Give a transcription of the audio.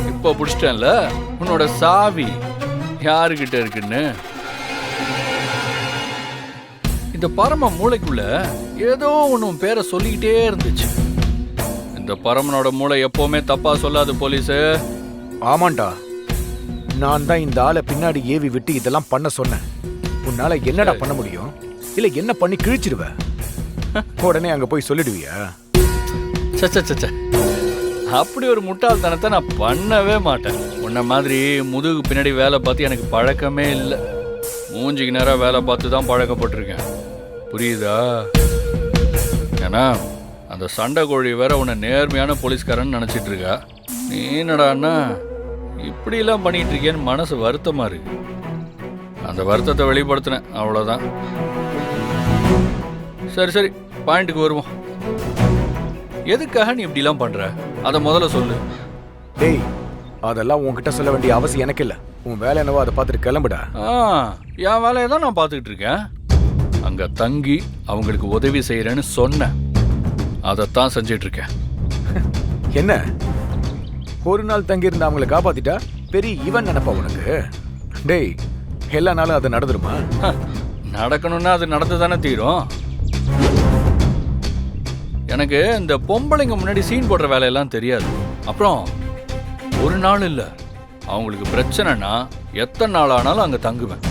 இப்போ பிடிச்சிட்டேன்ல உன்னோட சாவி யாருக்கிட்ட இருக்குன்னு. இந்த பரம மூளைக்குள்ள ஏதோ ஒன்று பேரை சொல்லிக்கிட்டே இருந்துச்சு. இந்த பரமனோட மூளை எப்பவுமே தப்பா சொல்லாது போலீஸு. ஆமாண்டா, நான் தான் இந்த ஆளை பின்னாடி ஏவி விட்டு இதெல்லாம் பண்ண சொன்னேன். உன்னால என்னடா பண்ண முடியும்? இல்ல என்ன பண்ணி கிழிச்சிடுவ? உடனே அங்க போய் சொல்லிடுவியா? சச்ச அப்படி ஒரு முட்டாள்தனத்தை நான் பண்ணவே மாட்டேன். உன்ன மாதிரி முதுகு பின்னாடி வேலை பார்த்து எனக்கு பழக்கமே இல்லை. மூஞ்சிக்கு நேரம் வேலை பார்த்து தான் பழக்கப்பட்டிருக்கேன். புரியுதா? ஏன்னா அந்த சண்டை கோழி வேற உன்னை நேர்மையான போலீஸ்காரன்னு நினச்சிட்டு இருக்கா. நீ என்னடான்னா இப்படிலாம் பண்ணிட்டு இருக்கேன்னு மனசு வருத்தமா இருக்கு. அந்த வருத்தத்தை வெளிப்படுத்தினேன், அவ்வளோதான். சரி பாயிண்ட்டுக்கு வருவோம். எதுக்காக நீ இப்படிலாம் பண்ற அதை முதல்ல சொல்லு. டேய், அதெல்லாம் உன்கிட்ட சொல்ல வேண்டிய அவசியம் எனக்கு இல்ல. உன் வேலை என்னவோ அதை பார்த்துட்டு கிளம்புடா. என் வேலையை தான் நான் பார்த்துக்கிட்டு இருக்கேன். அங்க தங்கி அவங்களுக்கு உதவி செய்யறேன்னு சொன்னேன், அதைத்தான் செஞ்சிட்டு இருக்கேன். என்ன ஒரு நாள் தங்கி இருந்த அவங்களை காப்பாத்திட்டா பெரிய இவன் நினைப்பா உனக்கு? டேய், எல்லா நாளும் அது நடந்துருமா? நடக்கணும்னா அது நடந்து தானே தீரும். எனக்கு இந்த பொம்பளைங்க முன்னாடி சீன் போடுற வேலையெல்லாம் தெரியாது. அப்புறம் ஒரு நாள் இல்லை, அவங்களுக்கு பிரச்சனைனா எத்தனை நாள் ஆனாலும் அங்கே தங்குவேன்.